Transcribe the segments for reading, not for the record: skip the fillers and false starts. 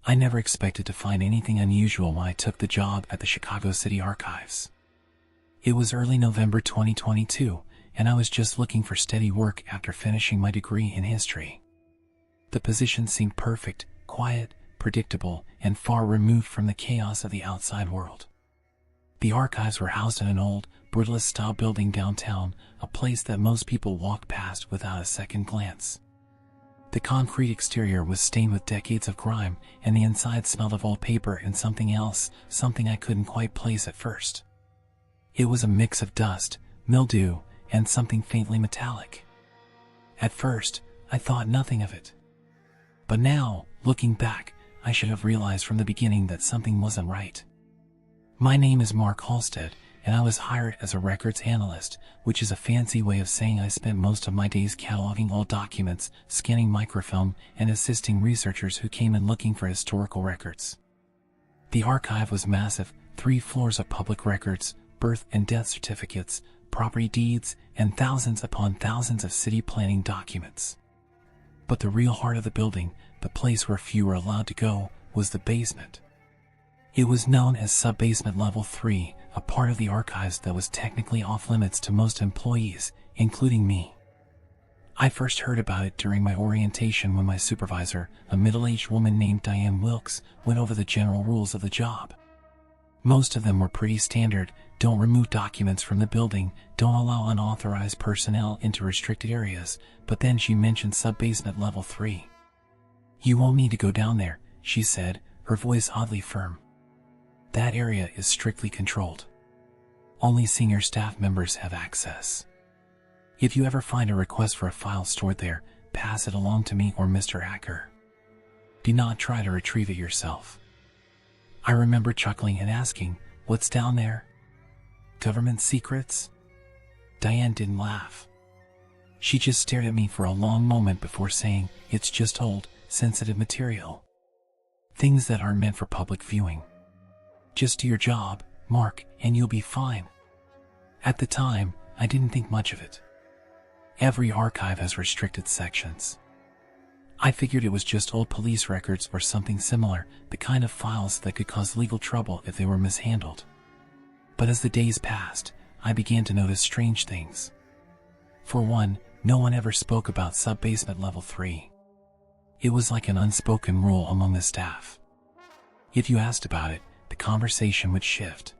I never expected to find anything unusual when I took the job at the Chicago City Archives. It was early November 2022, and I was just looking for steady work after finishing my degree in history. The position seemed perfect, quiet, predictable, and far removed from the chaos of the outside world. The archives were housed in an old, brutalist-style building downtown, a place that most people walked past without a second glance. The concrete exterior was stained with decades of grime, and the inside smelled of old paper and something else, something I couldn't quite place at first. It was a mix of dust, mildew, and something faintly metallic. At first, I thought nothing of it. But now, looking back, I should have realized from the beginning that something wasn't right. My name is Mark Halstead, and I was hired as a records analyst, which is a fancy way of saying I spent most of my days cataloging old documents, scanning microfilm, and assisting researchers who came in looking for historical records. The archive was massive, 3 floors of public records, birth and death certificates, property deeds, and thousands upon thousands of city planning documents. But the real heart of the building, the place where few were allowed to go, was the basement. It was known as Sub-Basement Level 3, a part of the archives that was technically off-limits to most employees, including me. I first heard about it during my orientation when my supervisor, a middle-aged woman named Diane Wilkes, went over the general rules of the job. Most of them were pretty standard: don't remove documents from the building, don't allow unauthorized personnel into restricted areas, but then she mentioned Sub-Basement Level 3. "You won't need to go down there," she said, her voice oddly firm. "That area is strictly controlled. Only senior staff members have access. If you ever find a request for a file stored there, pass it along to me or Mr. Acker. Do not try to retrieve it yourself." I remember chuckling and asking, "What's down there? Government secrets?" Diane didn't laugh. She just stared at me for a long moment before saying, "It's just old, sensitive material. Things that aren't meant for public viewing. Just do your job, Mark, and you'll be fine." At the time, I didn't think much of it. Every archive has restricted sections. I figured it was just old police records or something similar, the kind of files that could cause legal trouble if they were mishandled. But as the days passed, I began to notice strange things. For one, no one ever spoke about Sub-Basement Level 3. It was like an unspoken rule among the staff. If you asked about it, the conversation would shift.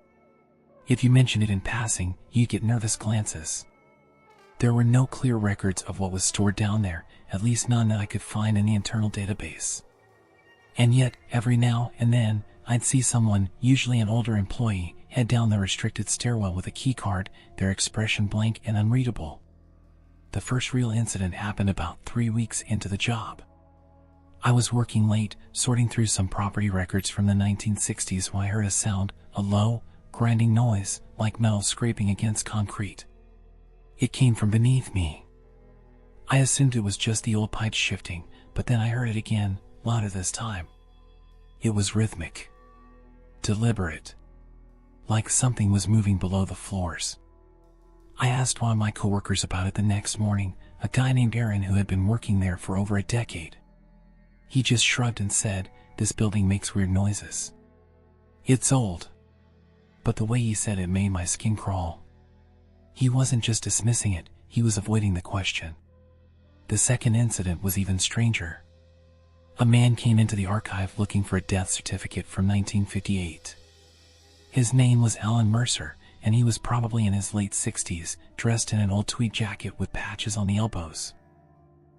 If you mentioned it in passing, you'd get nervous glances. There were no clear records of what was stored down there, at least none that I could find in the internal database. And yet, every now and then, I'd see someone, usually an older employee, head down the restricted stairwell with a keycard, their expression blank and unreadable. The first real incident happened about 3 weeks into the job. I was working late, sorting through some property records from the 1960s when I heard a sound, a low, grinding noise, like metal scraping against concrete. It came from beneath me. I assumed it was just the old pipes shifting, but then I heard it again, louder this time. It was rhythmic. Deliberate. Like something was moving below the floors. I asked one of my coworkers about it the next morning, a guy named Aaron who had been working there for over a decade. He just shrugged and said, "This building makes weird noises. It's old." But the way he said it made my skin crawl. He wasn't just dismissing it, he was avoiding the question. The second incident was even stranger. A man came into the archive looking for a death certificate from 1958. His name was Alan Mercer, and he was probably in his late 60s, dressed in an old tweed jacket with patches on the elbows.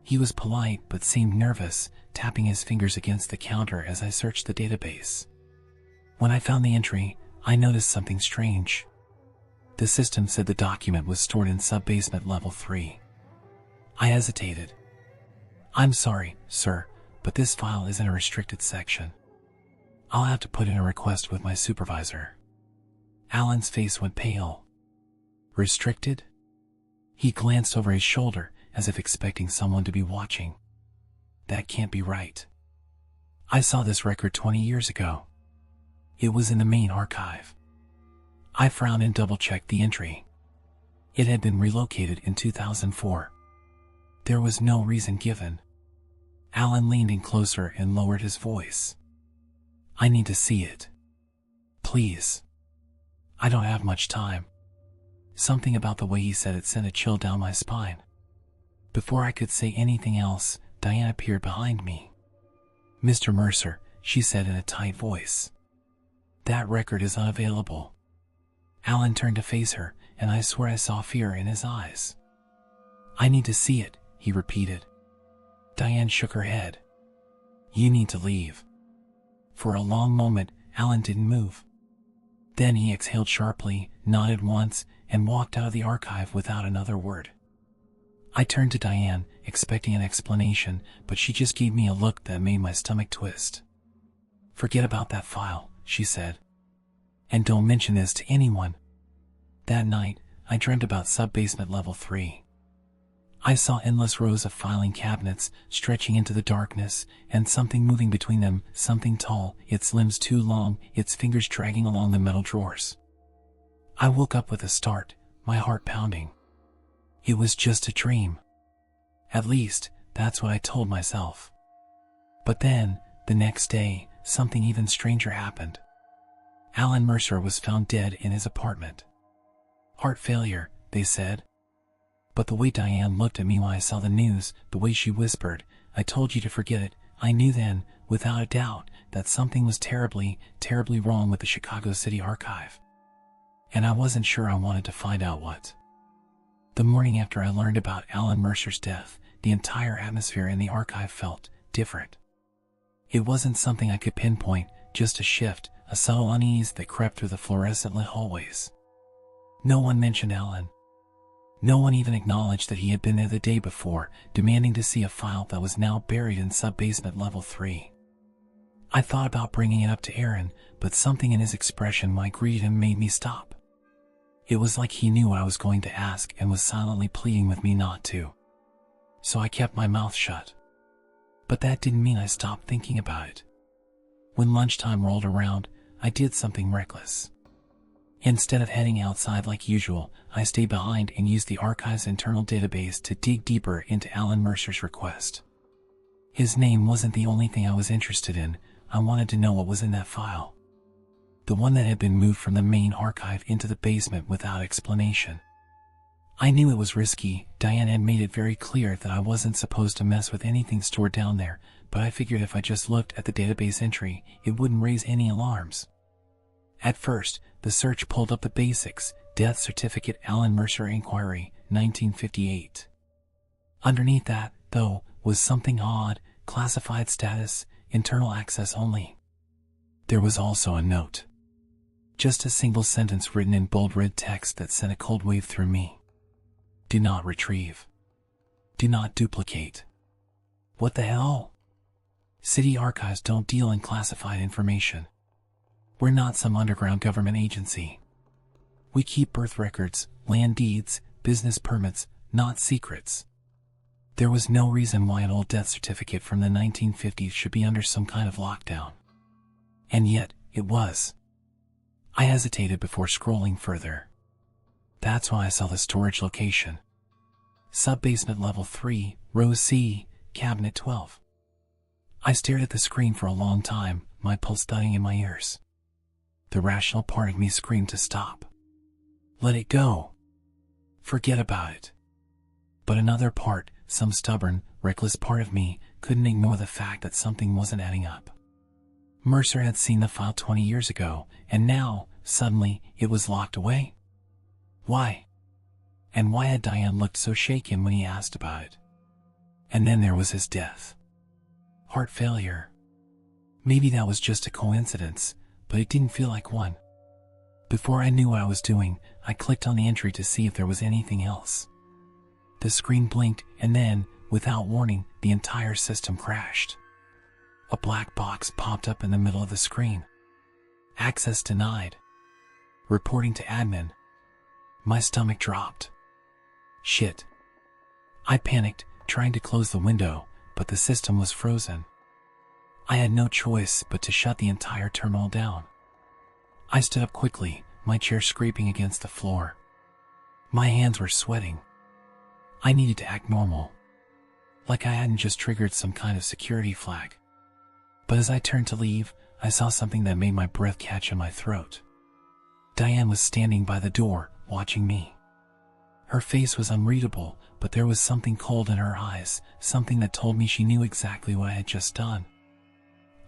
He was polite but seemed nervous, tapping his fingers against the counter as I searched the database. When I found the entry, I noticed something strange. The system said the document was stored in Sub-Basement Level 3. I hesitated. "I'm sorry, sir, but this file is in a restricted section. I'll have to put in a request with my supervisor." Alan's face went pale. "Restricted?" He glanced over his shoulder, as if expecting someone to be watching. "That can't be right. I saw this record 20 years ago. It was in the main archive." I frowned and double-checked the entry. It had been relocated in 2004. There was no reason given. Alan leaned in closer and lowered his voice. I need to see it. Please. I don't have much time. Something about the way he said it sent a chill down my spine. Before I could say anything else, Diane appeared behind me. Mr. Mercer, she said in a tight voice. That record is unavailable. Alan turned to face her, and I swear I saw fear in his eyes. I need to see it, he repeated. Diane shook her head. You need to leave. For a long moment, Alan didn't move. Then he exhaled sharply, nodded once, and walked out of the archive without another word. I turned to Diane, expecting an explanation, but she just gave me a look that made my stomach twist. Forget about that file, she said. And don't mention this to anyone. That night, I dreamt about sub-basement level 3. I saw endless rows of filing cabinets stretching into the darkness, and something moving between them, something tall, its limbs too long, its fingers dragging along the metal drawers. I woke up with a start, my heart pounding. It was just a dream. At least, that's what I told myself. But then, the next day, something even stranger happened. Alan Mercer was found dead in his apartment. Heart failure, they said. But the way Diane looked at me when I saw the news, the way she whispered, I told you to forget it, I knew then, without a doubt, that something was terribly, terribly wrong with the Chicago City Archive. And I wasn't sure I wanted to find out what. The morning after I learned about Alan Mercer's death, the entire atmosphere in the archive felt different. It wasn't something I could pinpoint, just a shift, a subtle unease that crept through the fluorescent-lit hallways. No one mentioned Alan. No one even acknowledged that he had been there the day before, demanding to see a file that was now buried in sub-basement level 3. I thought about bringing it up to Aaron, but something in his expression when I greeted him made me stop. It was like he knew what I was going to ask and was silently pleading with me not to. So I kept my mouth shut. But that didn't mean I stopped thinking about it. When lunchtime rolled around, I did something reckless. Instead of heading outside like usual, I stayed behind and used the archive's internal database to dig deeper into Alan Mercer's request. His name wasn't the only thing I was interested in. I wanted to know what was in that file. The one that had been moved from the main archive into the basement without explanation. I knew it was risky. Diane had made it very clear that I wasn't supposed to mess with anything stored down there, but I figured if I just looked at the database entry, it wouldn't raise any alarms. At first, the search pulled up the basics: death certificate, Alan Mercer inquiry, 1958. Underneath that, though, was something odd: classified status, internal access only. There was also a note. Just a single sentence written in bold red text that sent a cold wave through me. Do not retrieve. Do not duplicate. What the hell? City archives don't deal in classified information. We're not some underground government agency. We keep birth records, land deeds, business permits, not secrets. There was no reason why an old death certificate from the 1950s should be under some kind of lockdown. And yet, it was. I hesitated before scrolling further. That's why I saw the storage location. Sub-basement level 3, row C, cabinet 12. I stared at the screen for a long time, my pulse thudding in my ears. The rational part of me screamed to stop. Let it go. Forget about it. But another part, some stubborn, reckless part of me, couldn't ignore the fact that something wasn't adding up. Mercer had seen the file 20 years ago, and now, suddenly, it was locked away. Why? And why had Diane looked so shaken when he asked about it? And then there was his death. Heart failure. Maybe that was just a coincidence, but it didn't feel like one. Before I knew what I was doing, I clicked on the entry to see if there was anything else. The screen blinked, and then, without warning, the entire system crashed. A black box popped up in the middle of the screen. Access denied. Reporting to admin. My stomach dropped. Shit. I panicked, trying to close the window, but the system was frozen. I had no choice but to shut the entire terminal down. I stood up quickly, my chair scraping against the floor. My hands were sweating. I needed to act normal. Like I hadn't just triggered some kind of security flag. But as I turned to leave, I saw something that made my breath catch in my throat. Diane was standing by the door, watching me. Her face was unreadable, but there was something cold in her eyes, something that told me she knew exactly what I had just done.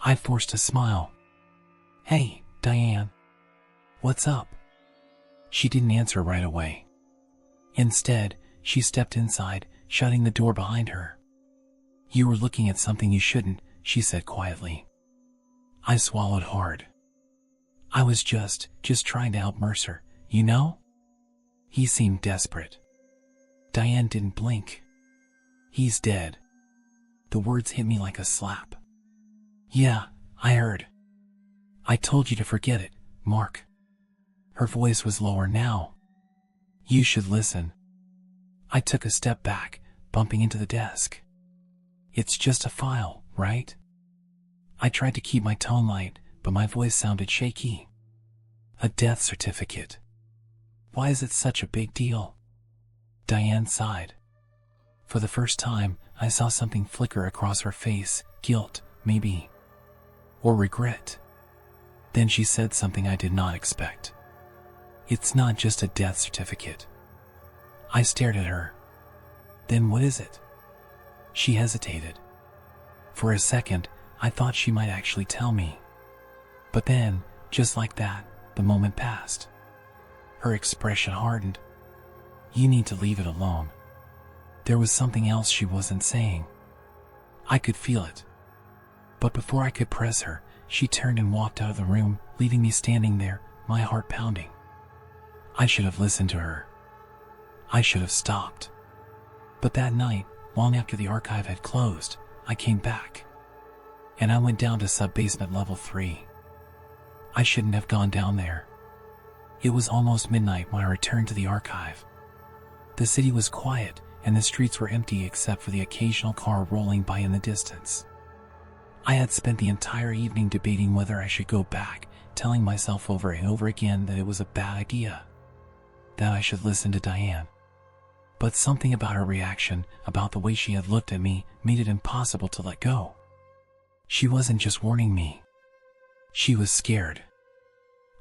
I forced a smile. "Hey, Diane. What's up?" She didn't answer right away. Instead, she stepped inside, shutting the door behind her. "You were looking at something you shouldn't," she said quietly. I swallowed hard. "I was just trying to help Mercer, you know?" He seemed desperate. Diane didn't blink. "He's dead." The words hit me like a slap. "Yeah, I heard. I told you to forget it, Mark." Her voice was lower now. "You should listen." I took a step back, bumping into the desk. "It's just a file, right?" I tried to keep my tone light, but my voice sounded shaky. "A death certificate. Why is it such a big deal?" Diane sighed. For the first time, I saw something flicker across her face. Guilt, maybe. Or regret. Then she said something I did not expect. "It's not just a death certificate." I stared at her. "Then what is it?" She hesitated. For a second, I thought she might actually tell me. But then, just like that, the moment passed. Her expression hardened. "You need to leave it alone." There was something else she wasn't saying. I could feel it. But before I could press her, she turned and walked out of the room, leaving me standing there, my heart pounding. I should have listened to her. I should have stopped. But that night, long after the archive had closed, I came back. And I went down to sub-basement level 3. I shouldn't have gone down there. It was almost midnight when I returned to the archive. The city was quiet, and the streets were empty except for the occasional car rolling by in the distance. I had spent the entire evening debating whether I should go back, telling myself over and over again that it was a bad idea, that I should listen to Diane. But something about her reaction, about the way she had looked at me, made it impossible to let go. She wasn't just warning me. She was scared.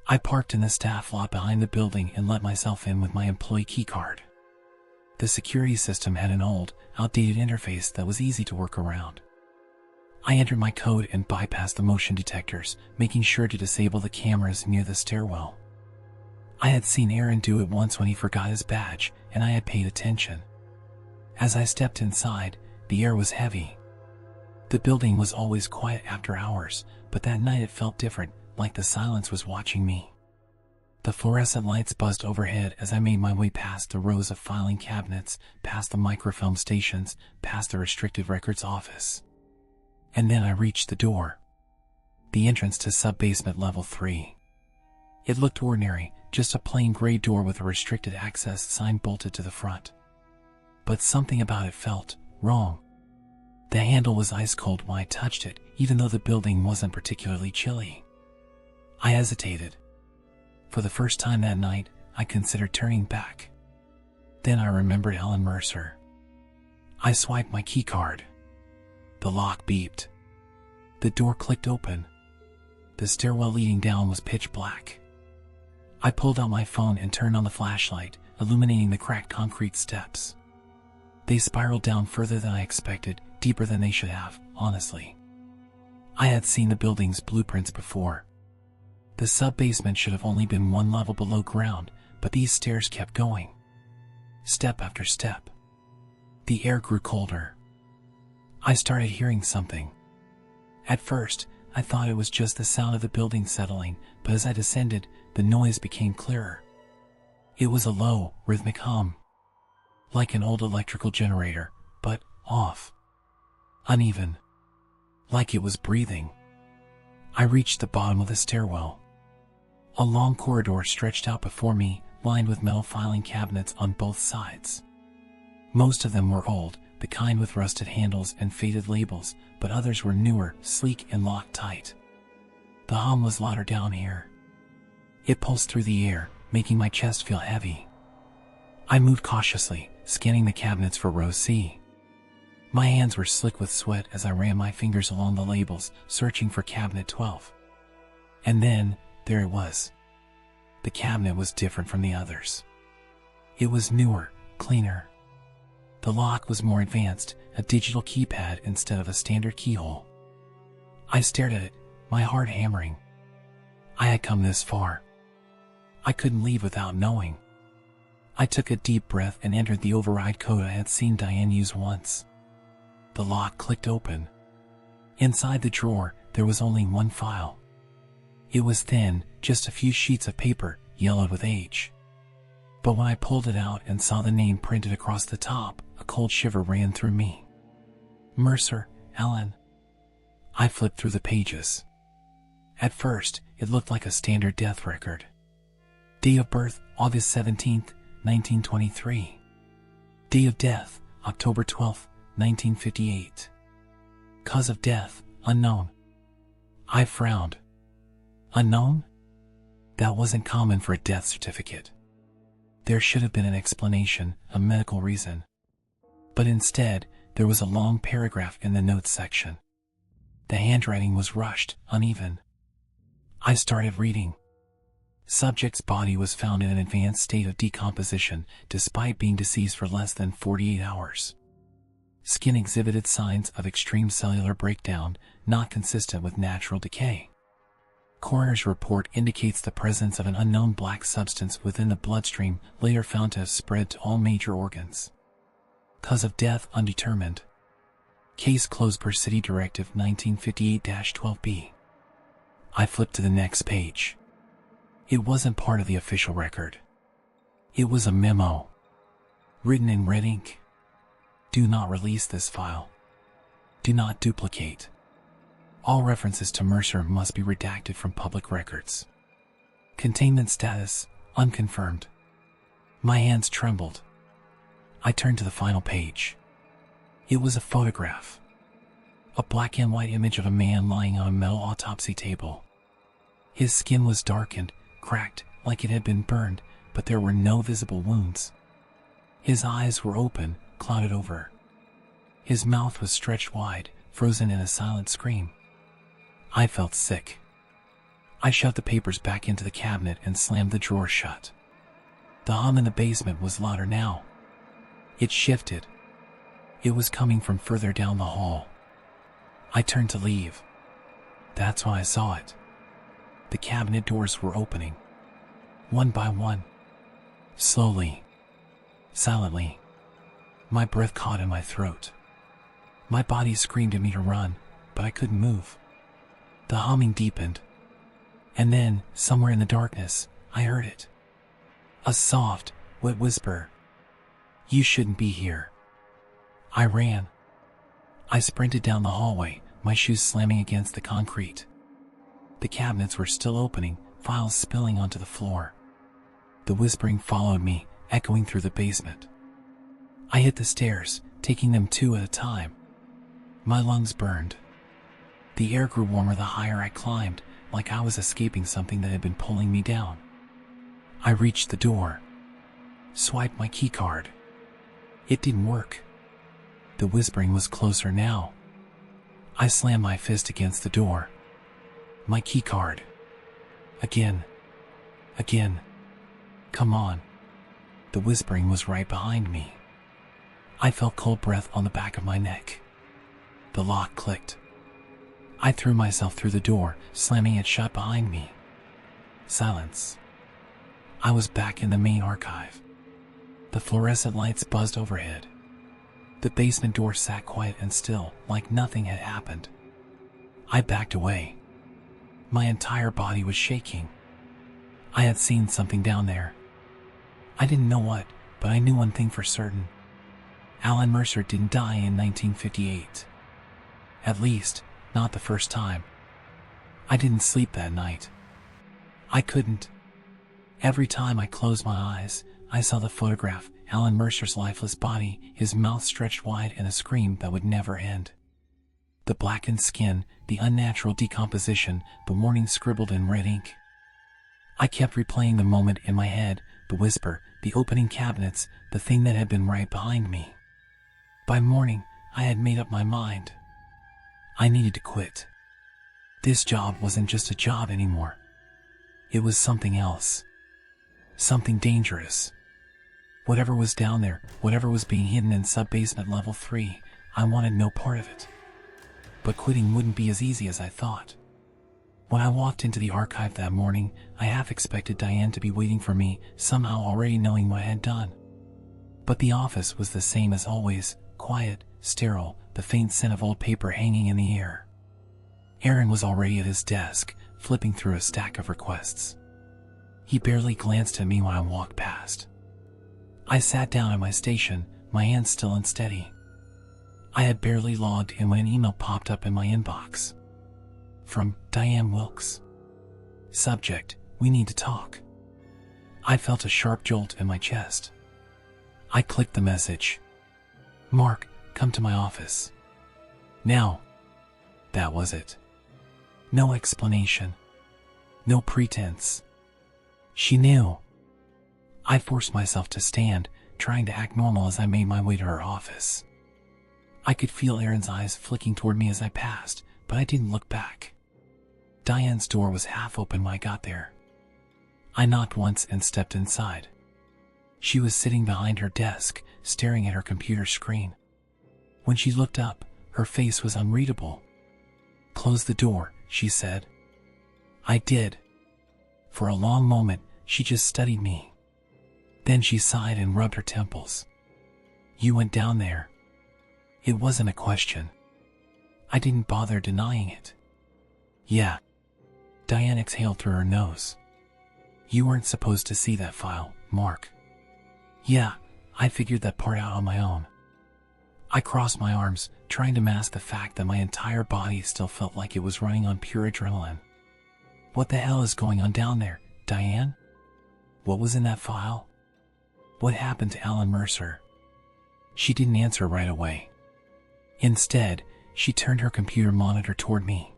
I parked in the staff lot behind the building and let myself in with my employee keycard. The security system had an old, outdated interface that was easy to work around. I entered my code and bypassed the motion detectors, making sure to disable the cameras near the stairwell. I had seen Aaron do it once when he forgot his badge, and I had paid attention. As I stepped inside, the air was heavy. The building was always quiet after hours, but that night it felt different, like the silence was watching me. The fluorescent lights buzzed overhead as I made my way past the rows of filing cabinets, past the microfilm stations, past the restricted records office. And then I reached the door. The entrance to sub-basement level 3. It looked ordinary, just a plain gray door with a restricted access sign bolted to the front. But something about it felt wrong. The handle was ice cold when I touched it, even though the building wasn't particularly chilly. I hesitated. For the first time that night, I considered turning back. Then I remembered Ellen Mercer. I swiped my keycard. The lock beeped. The door clicked open. The stairwell leading down was pitch black. I pulled out my phone and turned on the flashlight, illuminating the cracked concrete steps. They spiraled down further than I expected, deeper than they should have, honestly. I had seen the building's blueprints before. The sub-basement should have only been one level below ground, but these stairs kept going. Step after step. The air grew colder. I started hearing something. At first, I thought it was just the sound of the building settling, but as I descended, the noise became clearer. It was a low, rhythmic hum. Like an old electrical generator, but off. Uneven. Like it was breathing. I reached the bottom of the stairwell. A long corridor stretched out before me, lined with metal filing cabinets on both sides. Most of them were old, the kind with rusted handles and faded labels, but others were newer, sleek, and locked tight. The hum was louder down here. It pulsed through the air, making my chest feel heavy. I moved cautiously, scanning the cabinets for row C. My hands were slick with sweat as I ran my fingers along the labels, searching for cabinet 12. And then, there it was. The cabinet was different from the others. It was newer, cleaner. The lock was more advanced, a digital keypad instead of a standard keyhole. I stared at it, my heart hammering. I had come this far. I couldn't leave without knowing. I took a deep breath and entered the override code I had seen Diane use once. The lock clicked open. Inside the drawer, there was only one file. It was thin, just a few sheets of paper, yellowed with age. But when I pulled it out and saw the name printed across the top, a cold shiver ran through me. Mercer, Alan. I flipped through the pages. At first, it looked like a standard death record. Date of birth, August 17th, 1923. Date of death, October 12th, 1958. Cause of death, unknown. I frowned. Unknown? That wasn't common for a death certificate. There should have been an explanation, a medical reason. But instead, there was a long paragraph in the notes section. The handwriting was rushed, uneven. I started reading. Subject's body was found in an advanced state of decomposition, despite being deceased for less than 48 hours. Skin exhibited signs of extreme cellular breakdown, not consistent with natural decay. Coroner's report indicates the presence of an unknown black substance within the bloodstream, later found to have spread to all major organs. Cause of death undetermined. Case closed per City Directive 1958-12B. I flipped to the next page. It wasn't part of the official record. It was a memo. Written in red ink. Do not release this file. Do not duplicate. All references to Mercer must be redacted from public records. Containment status, unconfirmed. My hands trembled. I turned to the final page. It was a photograph. A black and white image of a man lying on a metal autopsy table. His skin was darkened, cracked, like it had been burned, but there were no visible wounds. His eyes were open, clouded over. His mouth was stretched wide, frozen in a silent scream. I felt sick. I shoved the papers back into the cabinet and slammed the drawer shut. The hum in the basement was louder now. It shifted. It was coming from further down the hall. I turned to leave. That's when I saw it. The cabinet doors were opening. One by one. Slowly. Silently. My breath caught in my throat. My body screamed at me to run, but I couldn't move. The humming deepened. And then, somewhere in the darkness, I heard it. A soft, wet whisper. You shouldn't be here. I ran. I sprinted down the hallway, my shoes slamming against the concrete. The cabinets were still opening, files spilling onto the floor. The whispering followed me, echoing through the basement. I hit the stairs, taking them two at a time. My lungs burned. The air grew warmer the higher I climbed, like I was escaping something that had been pulling me down. I reached the door. Swiped my keycard. It didn't work. The whispering was closer now. I slammed my fist against the door. My keycard. Again. Again. Come on. The whispering was right behind me. I felt cold breath on the back of my neck. The lock clicked. I threw myself through the door, slamming it shut behind me. Silence. I was back in the main archive. The fluorescent lights buzzed overhead. The basement door sat quiet and still, like nothing had happened. I backed away. My entire body was shaking. I had seen something down there. I didn't know what, but I knew one thing for certain. Alan Mercer didn't die in 1958. At least, not the first time. I didn't sleep that night. I couldn't. Every time I closed my eyes, I saw the photograph, Alan Mercer's lifeless body, his mouth stretched wide in a scream that would never end. The blackened skin, the unnatural decomposition, the warning scribbled in red ink. I kept replaying the moment in my head, the whisper, the opening cabinets, the thing that had been right behind me. By morning, I had made up my mind. I needed to quit. This job wasn't just a job anymore. It was something else. Something dangerous. Whatever was down there, whatever was being hidden in sub-basement level 3, I wanted no part of it. But quitting wouldn't be as easy as I thought. When I walked into the archive that morning, I half expected Diane to be waiting for me, somehow already knowing what I had done. But the office was the same as always, quiet, sterile, the faint scent of old paper hanging in the air. Aaron was already at his desk, flipping through a stack of requests. He barely glanced at me when I walked past. I sat down at my station, my hands still unsteady. I had barely logged in when an email popped up in my inbox. From Diane Wilkes. Subject: we need to talk. I felt a sharp jolt in my chest. I clicked the message. Mark, come to my office. Now. That was it. No explanation. No pretense. She knew. I forced myself to stand, trying to act normal as I made my way to her office. I could feel Aaron's eyes flicking toward me as I passed, but I didn't look back. Diane's door was half open when I got there. I knocked once and stepped inside. She was sitting behind her desk, staring at her computer screen. When she looked up, her face was unreadable. Close the door, she said. I did. For a long moment, she just studied me. Then she sighed and rubbed her temples. You went down there. It wasn't a question. I didn't bother denying it. Yeah. Diane exhaled through her nose. You weren't supposed to see that file, Mark. Yeah, I figured that part out on my own. I crossed my arms, trying to mask the fact that my entire body still felt like it was running on pure adrenaline. What the hell is going on down there, Diane? What was in that file? What happened to Alan Mercer? She didn't answer right away. Instead, she turned her computer monitor toward me.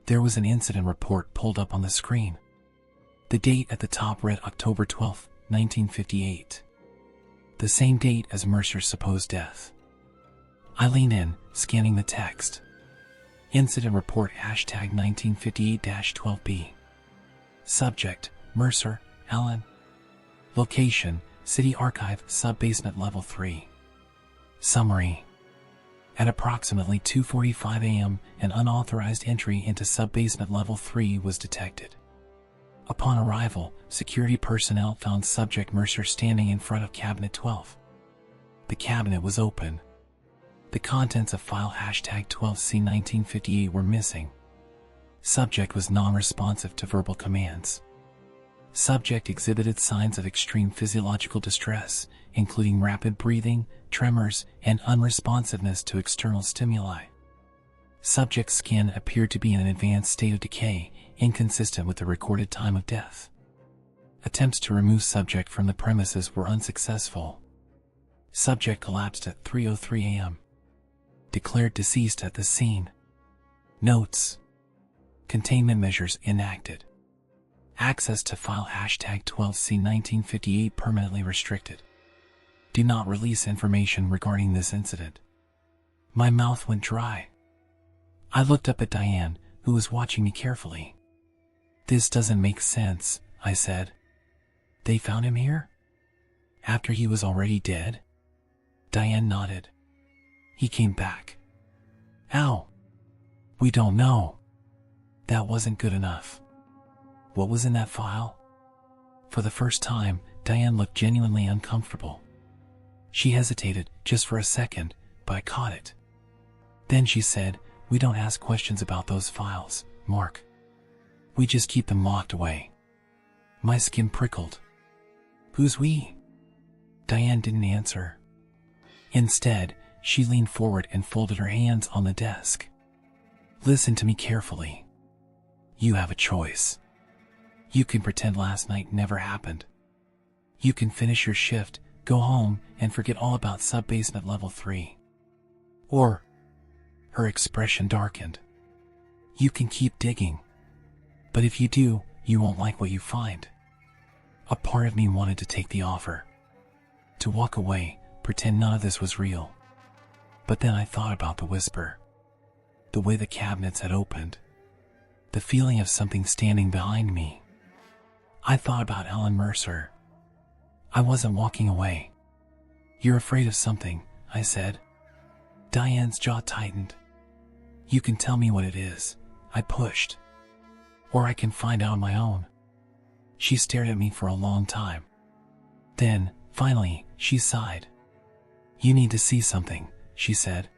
There was an incident report pulled up on the screen. The date at the top read October 12, 1958. The same date as Mercer's supposed death. I leaned in, scanning the text. Incident report hashtag 1958-12B. Subject: Mercer, Alan. Location: City Archive, sub-basement level 3. Summary: at approximately 2:45 a.m., an unauthorized entry into sub-basement level 3 was detected. Upon arrival, security personnel found Subject Mercer standing in front of Cabinet 12. The cabinet was open. The contents of file hashtag 12C1958 were missing. Subject was non-responsive to verbal commands. Subject exhibited signs of extreme physiological distress, including rapid breathing, tremors, and unresponsiveness to external stimuli. Subject's skin appeared to be in an advanced state of decay, inconsistent with the recorded time of death. Attempts to remove subject from the premises were unsuccessful. Subject collapsed at 3:03 a.m. Declared deceased at the scene. Notes: containment measures enacted. Access to file hashtag 12C1958 permanently restricted. Do not release information regarding this incident. My mouth went dry. I looked up at Diane, who was watching me carefully. This doesn't make sense, I said. They found him here? After he was already dead? Diane nodded. He came back. How? We don't know. That wasn't good enough. What was in that file? For the first time, Diane looked genuinely uncomfortable. She hesitated, just for a second, but I caught it. Then she said, we don't ask questions about those files, Mark. We just keep them locked away. My skin prickled. Who's we? Diane didn't answer. Instead, she leaned forward and folded her hands on the desk. Listen to me carefully. You have a choice. You can pretend last night never happened. You can finish your shift, go home, and forget all about sub-basement level 3. Or, her expression darkened, you can keep digging. But if you do, you won't like what you find. A part of me wanted to take the offer. To walk away, pretend none of this was real. But then I thought about the whisper. The way the cabinets had opened. the feeling of something standing behind me. I thought about Alan Mercer. I wasn't walking away. "You're afraid of something," I said. Diane's jaw tightened. "You can tell me what it is," I pushed. "Or I can find out on my own." She stared at me for a long time. Then, finally, she sighed. "You need to see something," she said.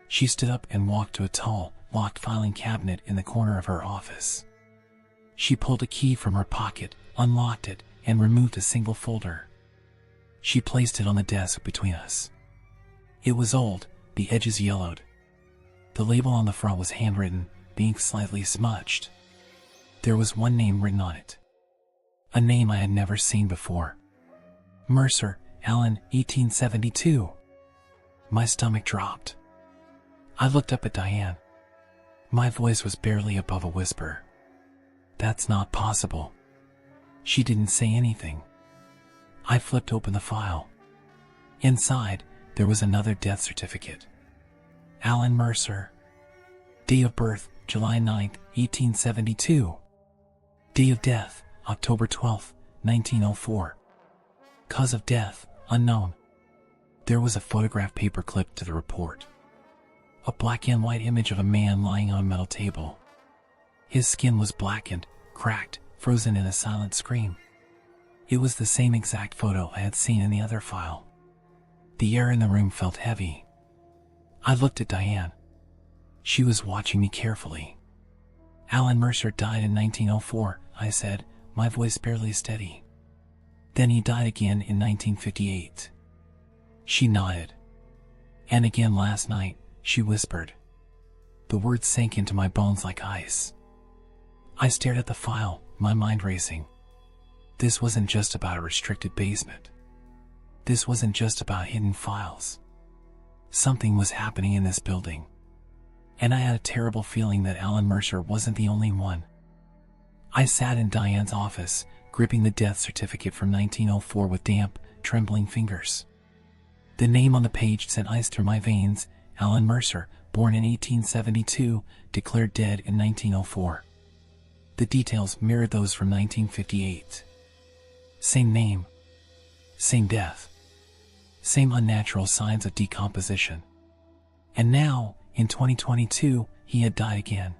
She stood up and walked to a tall, locked filing cabinet in the corner of her office. She pulled a key from her pocket, unlocked it, and removed a single folder. She placed it on the desk between us. It was old, the edges yellowed. The label on the front was handwritten, the ink slightly smudged. There was one name written on it. A name I had never seen before. Mercer, Alan, 1872. My stomach dropped. I looked up at Diane. My voice was barely above a whisper. "That's not possible." She didn't say anything. I flipped open the file. Inside, there was another death certificate. Alan Mercer. Date of birth, July 9th, 1872. Date of death, October 12th, 1904. Cause of death, unknown. There was a photograph paper clipped to the report. A black and white image of a man lying on a metal table. His skin was blackened, cracked, frozen in a silent scream. It was the same exact photo I had seen in the other file. The air in the room felt heavy. I looked at Diane. She was watching me carefully. "Alan Mercer died in 1904, I said, my voice barely steady. "Then he died again in 1958. She nodded. "And again last night," she whispered. The words sank into my bones like ice. I stared at the file, my mind racing. This wasn't just about a restricted basement. This wasn't just about hidden files. Something was happening in this building. And I had a terrible feeling that Alan Mercer wasn't the only one. I sat in Diane's office, gripping the death certificate from 1904 with damp, trembling fingers. The name on the page sent ice through my veins. Alan Mercer, born in 1872, declared dead in 1904. The details mirrored those from 1958. Same name. Same death. Same unnatural signs of decomposition. And now, in 2022, he had died again.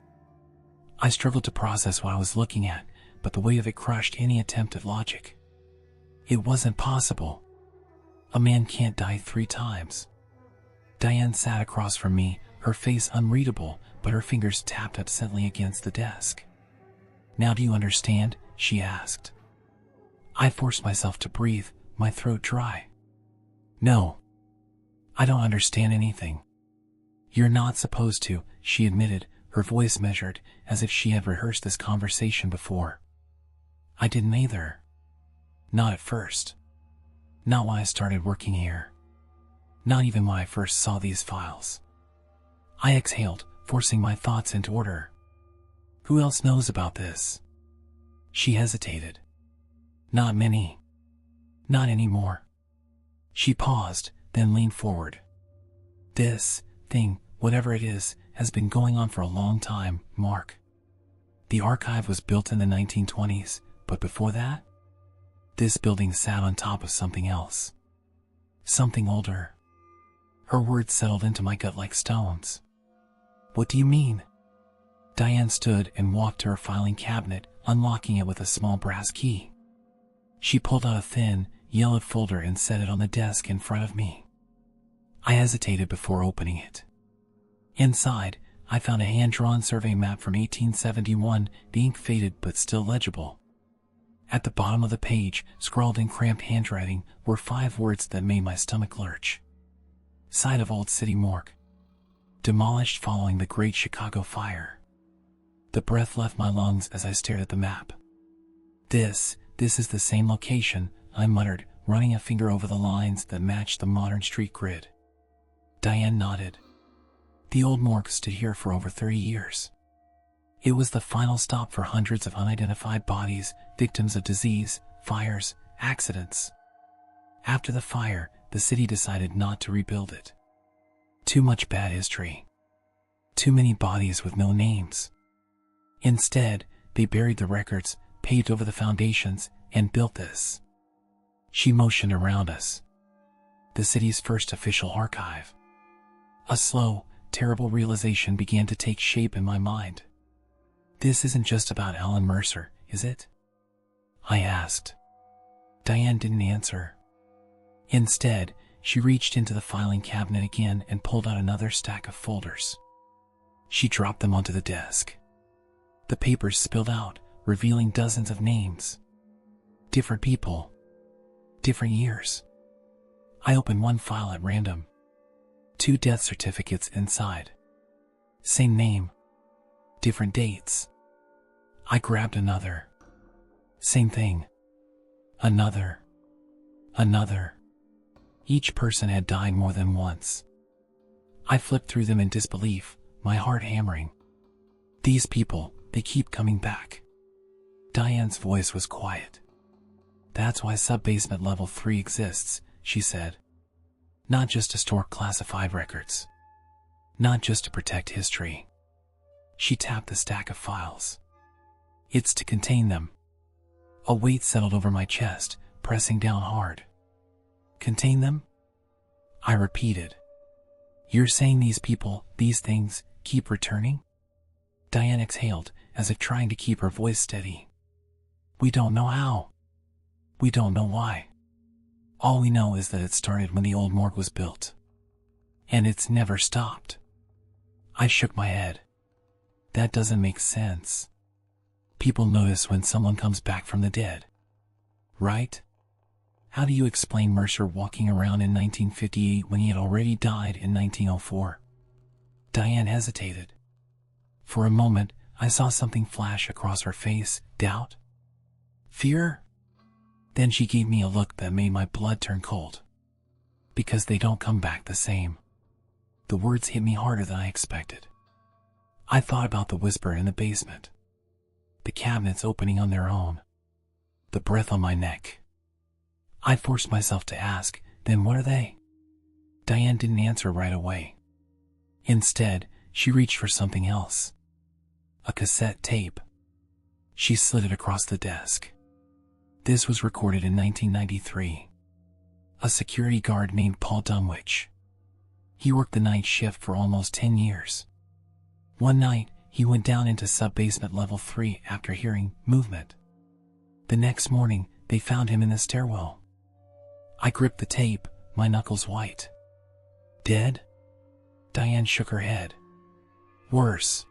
I struggled to process what I was looking at, but the weight of it crushed any attempt at logic. It wasn't possible. A man can't die 3 times. Diane sat across from me, her face unreadable, but her fingers tapped absently against the desk. "Now do you understand?" she asked. I forced myself to breathe, my throat dry. "No. I don't understand anything." "You're not supposed to," she admitted, her voice measured, as if she had rehearsed this conversation before. I didn't either. Not at first. Not when I started working here. Not even when I first saw these files. I exhaled, forcing my thoughts into order. "Who else knows about this?" She hesitated. "Not many. Not anymore." She paused, then leaned forward. "This thing, whatever it is, has been going on for a long time, Mark. The archive was built in the 1920s, but before that, this building sat on top of something else. Something older." Her words settled into my gut like stones. "What do you mean?" Diane stood and walked to her filing cabinet, unlocking it with a small brass key. She pulled out a thin, yellowed folder and set it on the desk in front of me. I hesitated before opening it. Inside, I found a hand-drawn survey map from 1871, the ink faded but still legible. At the bottom of the page, scrawled in cramped handwriting, were 5 words that made my stomach lurch. Site of Old City Morgue. Demolished following the Great Chicago Fire. The breath left my lungs as I stared at the map. This is the same location," I muttered, running a finger over the lines that matched the modern street grid. Diane nodded. "The old morgue stood here for over 30 years. It was the final stop for hundreds of unidentified bodies, victims of disease, fires, accidents. After the fire, the city decided not to rebuild it. Too much bad history. Too many bodies with no names. Instead, they buried the records, paved over the foundations, and built this. She motioned around us. The city's first official archive. A slow, terrible realization began to take shape in my mind. This isn't just about Alan Mercer, is it? I asked. Diane didn't answer. Instead, she reached into the filing cabinet again and pulled out another stack of folders. She dropped them onto the desk. The papers spilled out, revealing dozens of names. Different people. Different years. I opened one file at random. 2 death certificates inside. Same name. Different dates. I grabbed another. Same thing. Another. Another. Each person had died more than once. I flipped through them in disbelief, my heart hammering. These people, they keep coming back. Diane's voice was quiet. That's why Sub-Basement Level 3 exists, she said. Not just to store classified records. Not just to protect history. She tapped the stack of files. It's to contain them. A weight settled over my chest, pressing down hard. Contain them? I repeated. You're saying these people, these things, keep returning? Diane exhaled, as if trying to keep her voice steady. We don't know how. We don't know why. All we know is that it started when the old morgue was built. And it's never stopped. I shook my head. That doesn't make sense. People notice when someone comes back from the dead. Right? How do you explain Mercer walking around in 1958 when he had already died in 1904? Diane hesitated. For a moment, I saw something flash across her face. Doubt? Fear? Then she gave me a look that made my blood turn cold. Because they don't come back the same. The words hit me harder than I expected. I thought about the whisper in the basement. The cabinets opening on their own. The breath on my neck. I forced myself to ask, then what are they? Diane didn't answer right away. Instead, she reached for something else. A cassette tape. She slid it across the desk. This was recorded in 1993. A security guard named Paul Dunwich. He worked the night shift for almost 10 years. One night, he went down into Sub-Basement Level 3 after hearing movement. The next morning, they found him in the stairwell. I gripped the tape, my knuckles white. Dead? Diane shook her head. Worse.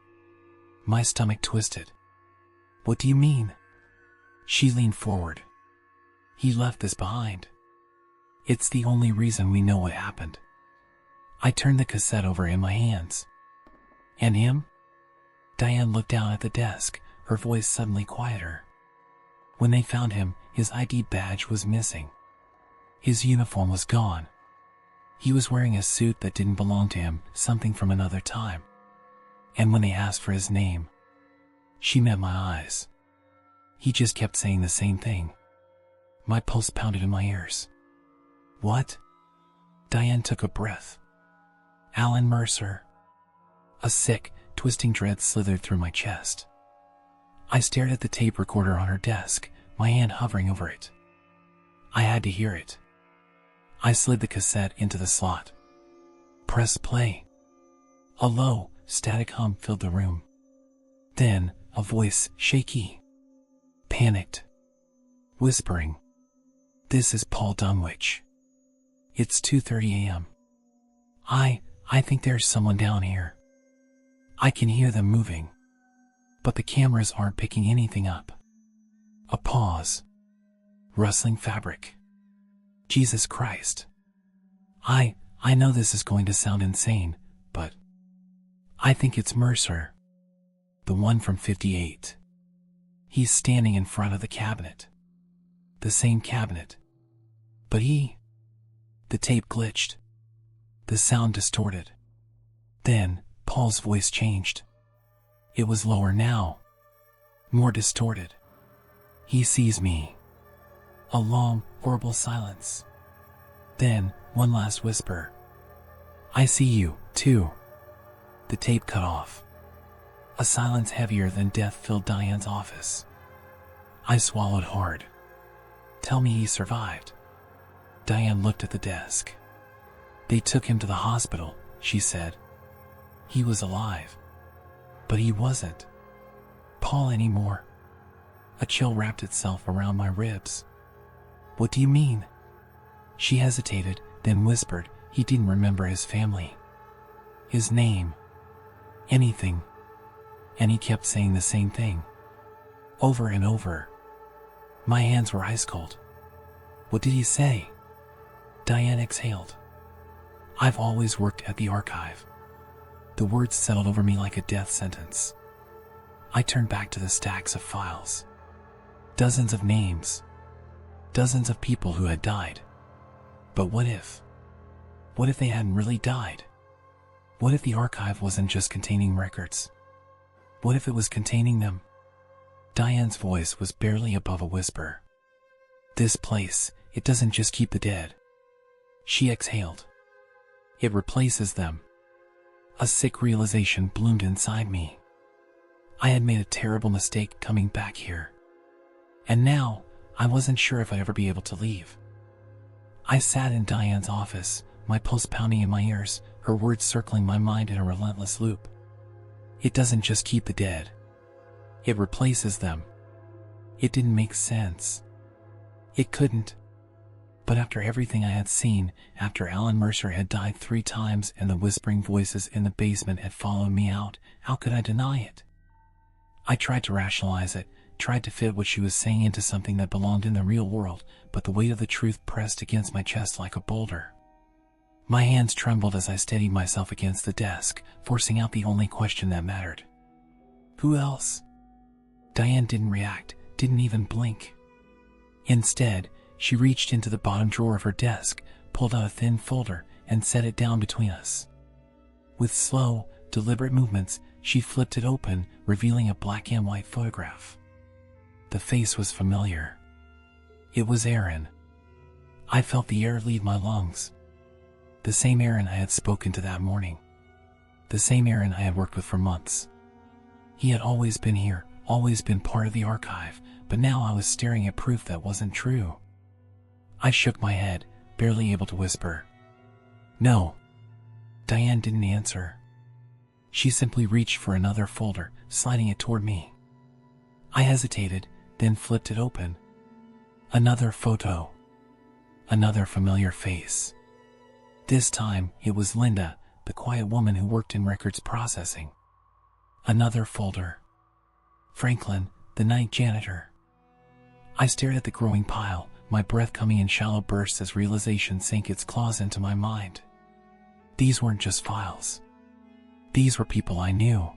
My stomach twisted. What do you mean? She leaned forward. He left this behind. It's the only reason we know what happened. I turned the cassette over in my hands. And him? Diane looked down at the desk, her voice suddenly quieter. When they found him, his ID badge was missing. His uniform was gone. He was wearing a suit that didn't belong to him, something from another time. And when they asked for his name, she met my eyes. He just kept saying the same thing. My pulse pounded in my ears. What? Diane took a breath. Alan Mercer. A sick, twisting dread slithered through my chest. I stared at the tape recorder on her desk, my hand hovering over it. I had to hear it. I slid the cassette into the slot. Press play. A low, static hum filled the room. Then, a voice, shaky, panicked, whispering. This is Paul Dunwich. It's 2:30 a.m. I think there's someone down here. I can hear them moving. But the cameras aren't picking anything up. A pause. Rustling fabric. Jesus Christ. I know this is going to sound insane, but I think it's Mercer. The one from 58. He's standing in front of the cabinet. The same cabinet. But the tape glitched. The sound distorted. Then, Paul's voice changed. It was lower now. More distorted. He sees me. A long, horrible silence. Then, one last whisper. I see you, too. The tape cut off. A silence heavier than death filled Diane's office. I swallowed hard. Tell me he survived. Diane looked at the desk. They took him to the hospital, she said. He was alive. But he wasn't Paul anymore. A chill wrapped itself around my ribs. What do you mean? She hesitated, then whispered, he didn't remember his family. His name. Anything. And he kept saying the same thing. Over and over. My hands were ice cold. What did he say? Diane exhaled. I've always worked at the archive. The words settled over me like a death sentence. I turned back to the stacks of files. Dozens of names. Dozens of people who had died. But what if? What if they hadn't really died? What if the archive wasn't just containing records? What if it was containing them? Diane's voice was barely above a whisper. This place, it doesn't just keep the dead. She exhaled. It replaces them. A sick realization bloomed inside me. I had made a terrible mistake coming back here. And now, I wasn't sure if I'd ever be able to leave. I sat in Diane's office, my pulse pounding in my ears, her words circling my mind in a relentless loop. It doesn't just keep the dead. It replaces them. It didn't make sense. It couldn't. But after everything I had seen, after Alan Mercer had died 3 times and the whispering voices in the basement had followed me out, how could I deny it? I tried to rationalize it, tried to fit what she was saying into something that belonged in the real world, but the weight of the truth pressed against my chest like a boulder. My hands trembled as I steadied myself against the desk, forcing out the only question that mattered. Who else? Diane didn't react, didn't even blink. Instead, she reached into the bottom drawer of her desk, pulled out a thin folder, and set it down between us. With slow, deliberate movements, she flipped it open, revealing a black and white photograph. The face was familiar. It was Aaron. I felt the air leave my lungs. The same Aaron I had spoken to that morning. The same Aaron I had worked with for months. He had always been here, always been part of the archive, but now I was staring at proof that wasn't true. I shook my head, barely able to whisper. No. Diane didn't answer. She simply reached for another folder, sliding it toward me. I hesitated, then flipped it open. Another photo. Another familiar face. This time, it was Linda, the quiet woman who worked in records processing. Another folder. Franklin, the night janitor. I stared at the growing pile, my breath coming in shallow bursts as realization sank its claws into my mind. These weren't just files. These were people I knew.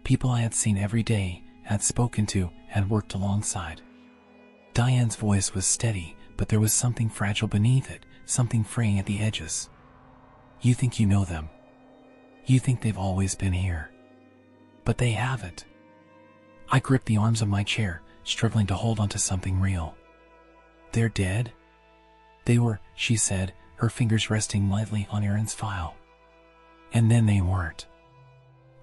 People I had seen every day, had spoken to, had worked alongside. Diane's voice was steady, but there was something fragile beneath it, something fraying at the edges. You think you know them. You think they've always been here. But they haven't. I gripped the arms of my chair, struggling to hold onto something real. They're dead? They were, she said, her fingers resting lightly on Aaron's file. And then they weren't.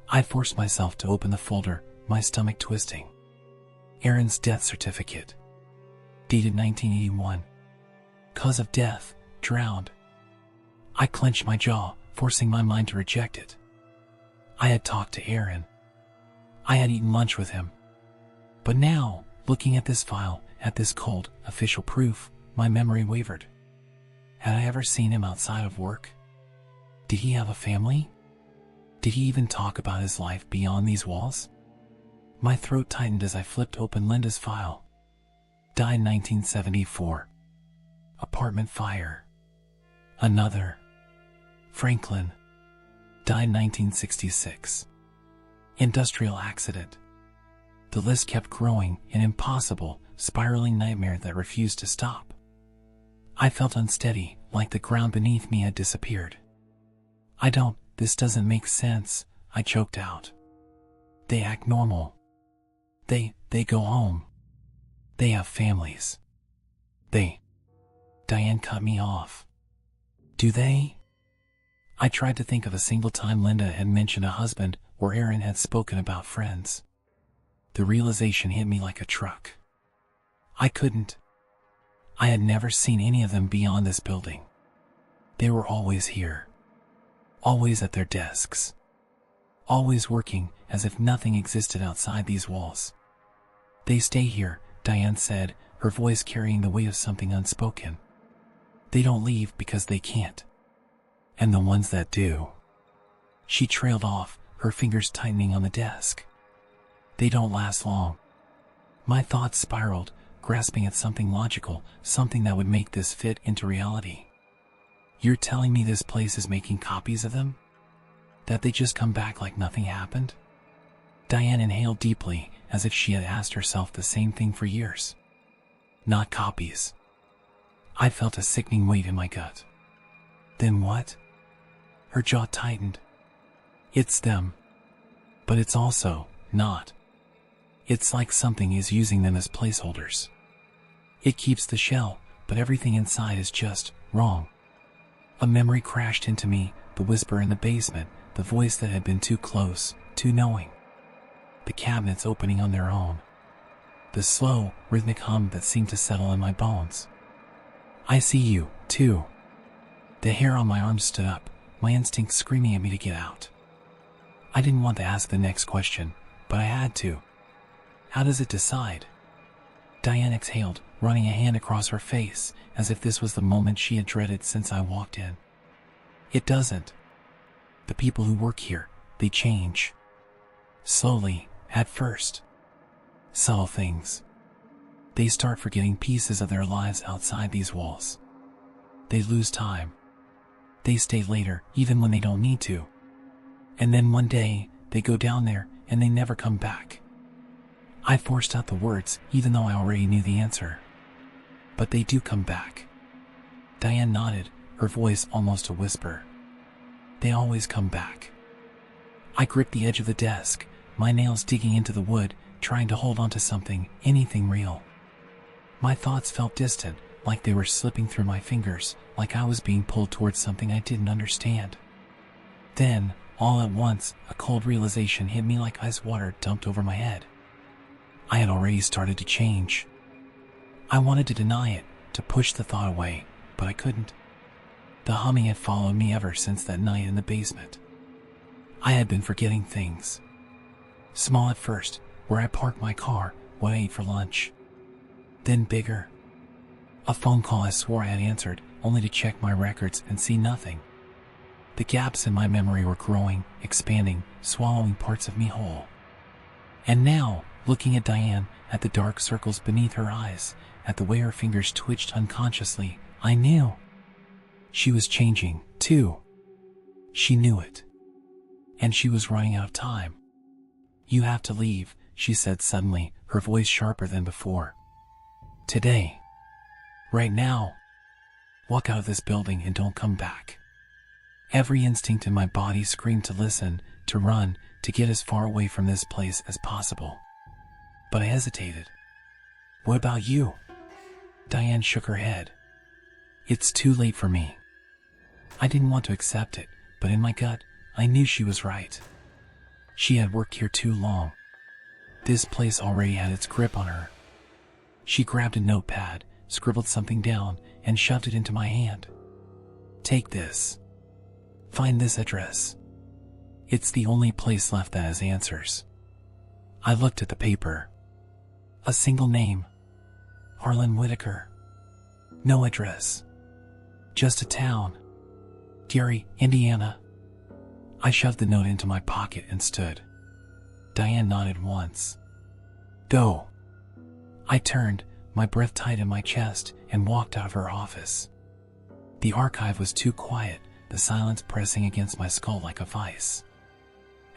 I forced myself to open the folder, my stomach twisting. Aaron's death certificate. Dated 1981. Cause of death, drowned. I clenched my jaw, forcing my mind to reject it. I had talked to Aaron. I had eaten lunch with him. But now, looking at this file, at this cold, official proof, my memory wavered. Had I ever seen him outside of work? Did he have a family? Did he even talk about his life beyond these walls? My throat tightened as I flipped open Linda's file. Died 1974. Apartment fire. Another. Franklin. Died 1966. Industrial accident. The list kept growing, an impossible, spiraling nightmare that refused to stop. I felt unsteady, like the ground beneath me had disappeared. This doesn't make sense, I choked out. They act normal. They go home. They have families. Diane cut me off. Do they? I tried to think of a single time Linda had mentioned a husband where Aaron had spoken about friends. The realization hit me like a truck. I had never seen any of them beyond this building. They were always here. Always at their desks. Always working as if nothing existed outside these walls. They stay here, Diane said, her voice carrying the weight of something unspoken. They don't leave because they can't. And the ones that do. She trailed off, her fingers tightening on the desk. They don't last long. My thoughts spiraled, grasping at something logical, something that would make this fit into reality. You're telling me this place is making copies of them? That they just come back like nothing happened? Diane inhaled deeply, as if she had asked herself the same thing for years. Not copies. I felt a sickening weight in my gut. Then what? Her jaw tightened. It's them. But it's also not. It's like something is using them as placeholders. It keeps the shell, but everything inside is just wrong. A memory crashed into me, the whisper in the basement, the voice that had been too close, too knowing. The cabinets opening on their own. The slow, rhythmic hum that seemed to settle in my bones. I see you, too. The hair on my arms stood up, my instinct screaming at me to get out. I didn't want to ask the next question, but I had to. How does it decide? Diane exhaled, running a hand across her face, as if this was the moment she had dreaded since I walked in. It doesn't. The people who work here, they change. Slowly, at first. Subtle things. They start forgetting pieces of their lives outside these walls. They lose time. They stay later, even when they don't need to. And then one day, they go down there, and they never come back. I forced out the words, even though I already knew the answer. But they do come back. Diane nodded, her voice almost a whisper. They always come back. I gripped the edge of the desk, my nails digging into the wood, trying to hold onto something, anything real. My thoughts felt distant, like they were slipping through my fingers, like I was being pulled towards something I didn't understand. Then, all at once, a cold realization hit me like ice water dumped over my head. I had already started to change. I wanted to deny it, to push the thought away, but I couldn't. The humming had followed me ever since that night in the basement. I had been forgetting things. Small at first, where I parked my car, what I ate for lunch. Then bigger. A phone call I swore I had answered, only to check my records and see nothing. The gaps in my memory were growing, expanding, swallowing parts of me whole. And now, looking at Diane, at the dark circles beneath her eyes, at the way her fingers twitched unconsciously, I knew. She was changing, too. She knew it. And she was running out of time. You have to leave, she said suddenly, her voice sharper than before. Today. Right now. Walk out of this building and don't come back. Every instinct in my body screamed to listen, to run, to get as far away from this place as possible. But I hesitated. What about you? Diane shook her head. It's too late for me. I didn't want to accept it, but in my gut, I knew she was right. She had worked here too long. This place already had its grip on her. She grabbed a notepad, scribbled something down, and shoved it into my hand. Take this. Find this address. It's the only place left that has answers. I looked at the paper. A single name. Harlan Whitaker. No address. Just a town. Gary, Indiana. I shoved the note into my pocket and stood. Diane nodded once. Go. I turned, my breath tight in my chest, and walked out of her office. The archive was too quiet, the silence pressing against my skull like a vice.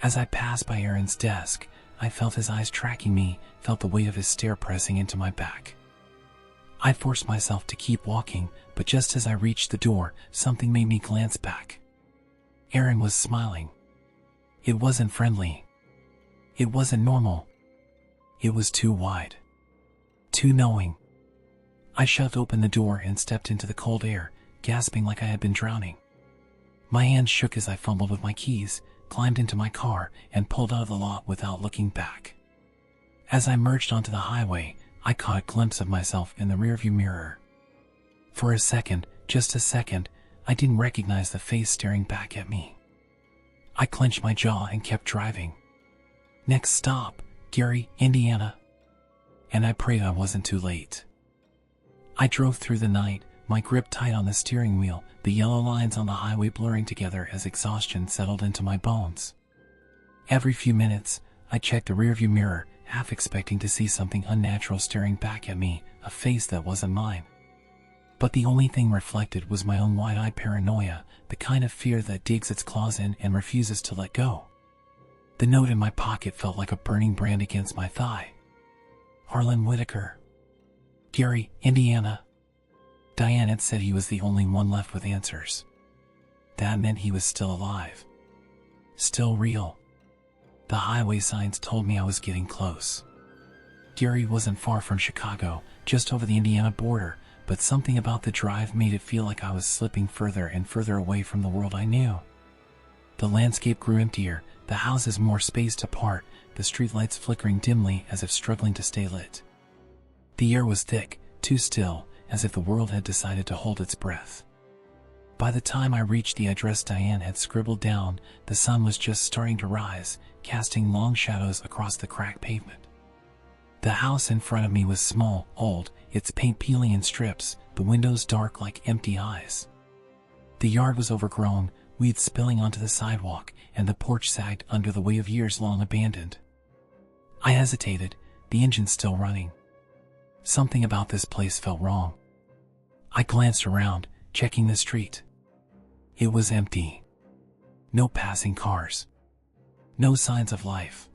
As I passed by Aaron's desk, I felt his eyes tracking me, felt the weight of his stare pressing into my back. I forced myself to keep walking, but just as I reached the door, something made me glance back. Aaron was smiling. It wasn't friendly. It wasn't normal. It was too wide. Too knowing. I shoved open the door and stepped into the cold air, gasping like I had been drowning. My hands shook as I fumbled with my keys, climbed into my car, and pulled out of the lot without looking back. As I merged onto the highway, I caught a glimpse of myself in the rearview mirror. For a second, just a second, I didn't recognize the face staring back at me. I clenched my jaw and kept driving. Next stop, Gary, Indiana. And I prayed I wasn't too late. I drove through the night, my grip tight on the steering wheel, the yellow lines on the highway blurring together as exhaustion settled into my bones. Every few minutes, I checked the rearview mirror, half expecting to see something unnatural staring back at me, a face that wasn't mine. But the only thing reflected was my own wide-eyed paranoia, the kind of fear that digs its claws in and refuses to let go. The note in my pocket felt like a burning brand against my thigh. Harlan Whitaker. Gary, Indiana. Diane had said he was the only one left with answers. That meant he was still alive. Still real. The highway signs told me I was getting close. Gary wasn't far from Chicago, just over the Indiana border, but something about the drive made it feel like I was slipping further and further away from the world I knew. The landscape grew emptier, the houses more spaced apart, the streetlights flickering dimly as if struggling to stay lit. The air was thick, too still, as if the world had decided to hold its breath. By the time I reached the address Diane had scribbled down, the sun was just starting to rise, casting long shadows across the cracked pavement. The house in front of me was small, old, its paint peeling in strips, the windows dark like empty eyes. The yard was overgrown, weeds spilling onto the sidewalk, and the porch sagged under the weight of years long abandoned. I hesitated, the engine still running. Something about this place felt wrong. I glanced around, checking the street. It was empty. No passing cars. No signs of life.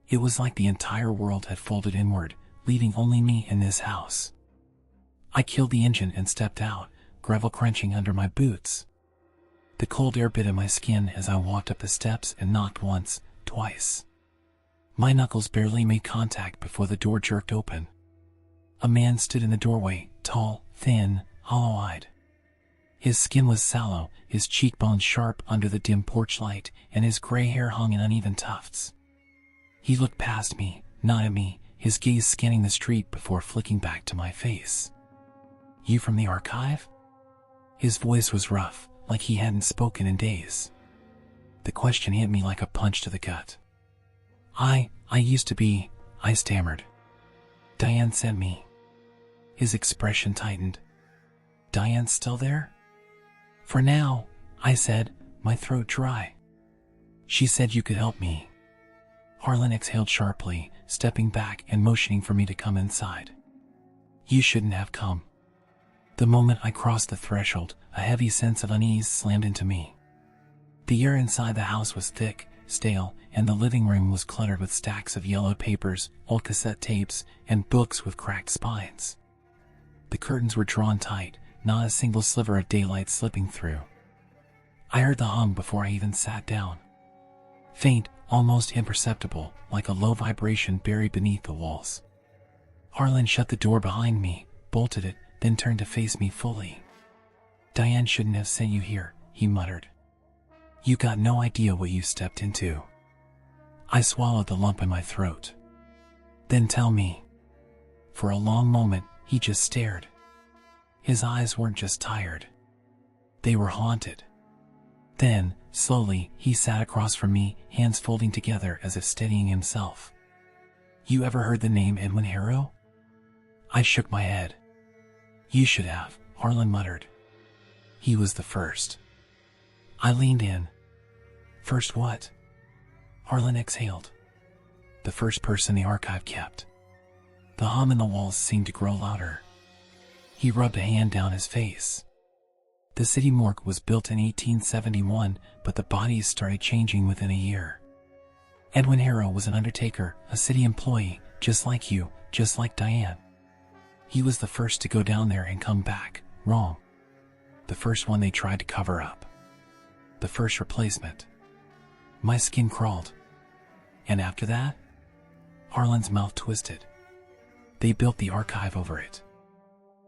It was like the entire world had folded inward, leaving only me in this house. I killed the engine and stepped out, gravel crunching under my boots. The cold air bit in my skin as I walked up the steps and knocked once, twice. My knuckles barely made contact before the door jerked open. A man stood in the doorway, tall, thin, hollow-eyed. His skin was sallow, his cheekbones sharp under the dim porch light, and his gray hair hung in uneven tufts. He looked past me, not at me, his gaze scanning the street before flicking back to my face. "You from the archive?" His voice was rough, like he hadn't spoken in days. The question hit me like a punch to the gut. I used to be," I stammered. "Diane sent me." His expression tightened. "Diane's still there?" "For now," I said, my throat dry. "She said you could help me." Harlan exhaled sharply, stepping back and motioning for me to come inside. "You shouldn't have come." The moment I crossed the threshold, a heavy sense of unease slammed into me. The air inside the house was thick, stale, and the living room was cluttered with stacks of yellowed papers, old cassette tapes, and books with cracked spines. The curtains were drawn tight, not a single sliver of daylight slipping through. I heard the hum before I even sat down. Faint, almost imperceptible, like a low vibration buried beneath the walls. Harlan shut the door behind me, bolted it, then turned to face me fully. "Diane shouldn't have sent you here," he muttered. "You got no idea what you stepped into." I swallowed the lump in my throat. "Then tell me." For a long moment, he just stared. His eyes weren't just tired. They were haunted. Then, slowly, he sat across from me, hands folding together as if steadying himself. "You ever heard the name Edwin Harrow?" I shook my head. "You should have," Harlan muttered. "He was the first." I leaned in. "First what?" Harlan exhaled. "The first person the archive kept." The hum in the walls seemed to grow louder. He rubbed a hand down his face. "The city morgue was built in 1871, but the bodies started changing within a year. Edwin Harrow was an undertaker, a city employee, just like you, just like Diane. He was the first to go down there and come back, wrong. The first one they tried to cover up. The first replacement." My skin crawled. "And after that?" Harlan's mouth twisted. "They built the archive over it.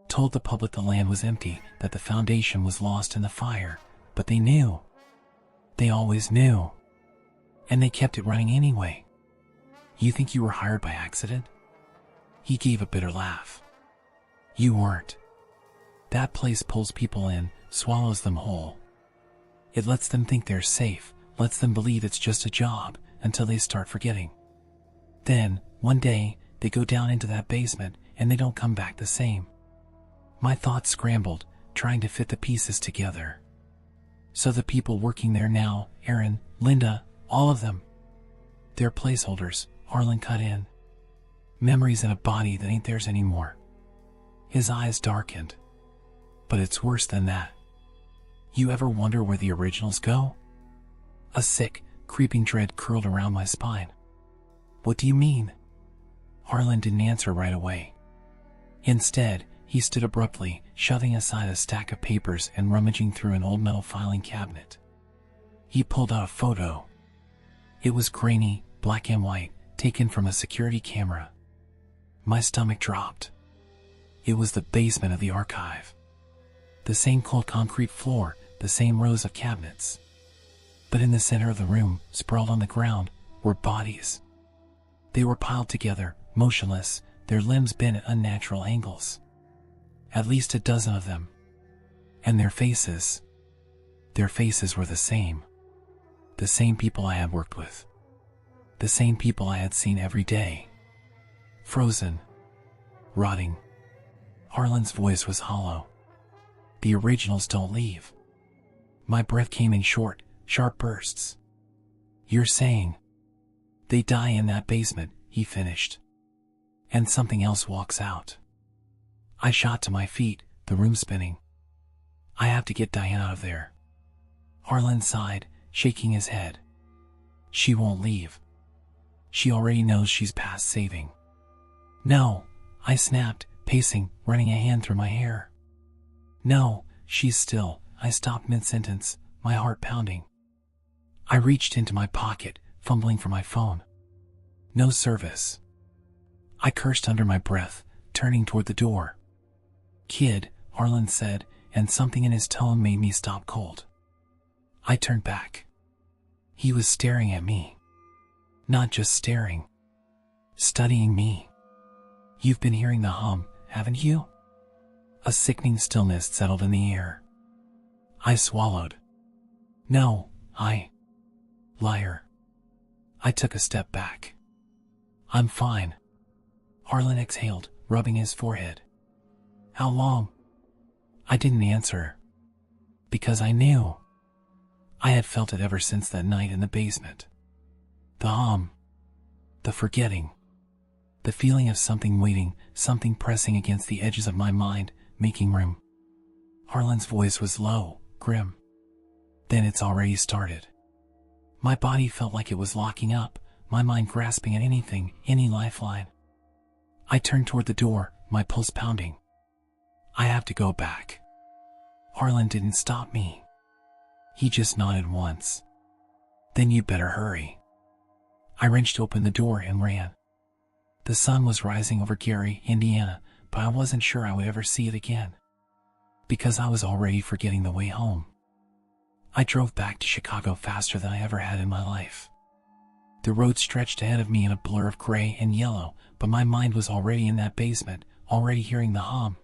Told the public the land was empty, that the foundation was lost in the fire, but they knew. They always knew." And they kept it running anyway. You think you were hired by accident? He gave a bitter laugh. You weren't. That place pulls people in, swallows them whole. It lets them think they're safe, lets them believe it's just a job, until they start forgetting. Then, one day, they go down into that basement, and they don't come back the same. My thoughts scrambled, trying to fit the pieces together. So the people working there now, Aaron, Linda, all of them. They're placeholders, Harlan cut in. Memories in a body that ain't theirs anymore. His eyes darkened. But it's worse than that. You ever wonder where the originals go? A sick, creeping dread curled around my spine. What do you mean? Harlan didn't answer right away. Instead, he stood abruptly, shoving aside a stack of papers and rummaging through an old metal filing cabinet. He pulled out a photo. It was grainy, black and white, taken from a security camera. My stomach dropped. It was the basement of the archive. The same cold concrete floor, the same rows of cabinets. But in the center of the room, sprawled on the ground, were bodies. They were piled together, motionless, their limbs bent at unnatural angles. At least a dozen of them. And their faces were the same. The same people I had worked with. The same people I had seen every day. Frozen. Rotting. Harlan's voice was hollow. The originals don't leave. My breath came in short, sharp bursts. You're saying they die in that basement, he finished. And something else walks out. I shot to my feet, the room spinning. I have to get Diane out of there. Harlan sighed, shaking his head. She won't leave. She already knows she's past saving. No, I snapped, pacing, running a hand through my hair. No, she's still. I stopped mid-sentence, my heart pounding. I reached into my pocket, fumbling for my phone. No service. I cursed under my breath, turning toward the door. Kid, Harlan said, and something in his tone made me stop cold. I turned back. He was staring at me. Not just staring. Studying me. You've been hearing the hum, haven't you? A sickening stillness settled in the air. I swallowed. No, liar. I took a step back. I'm fine. Harlan exhaled, rubbing his forehead. How long? I didn't answer. Because I knew. I had felt it ever since that night in the basement. The hum. The forgetting. The feeling of something waiting, something pressing against the edges of my mind, making room. Harlan's voice was low, grim. Then it's already started. My body felt like it was locking up, my mind grasping at anything, any lifeline. I turned toward the door, my pulse pounding. I have to go back. Harlan didn't stop me. He just nodded once. Then you better hurry. I wrenched open the door and ran. The sun was rising over Gary, Indiana, but I wasn't sure I would ever see it again. Because I was already forgetting the way home. I drove back to Chicago faster than I ever had in my life. The road stretched ahead of me in a blur of gray and yellow, but my mind was already in that basement, already hearing the hum.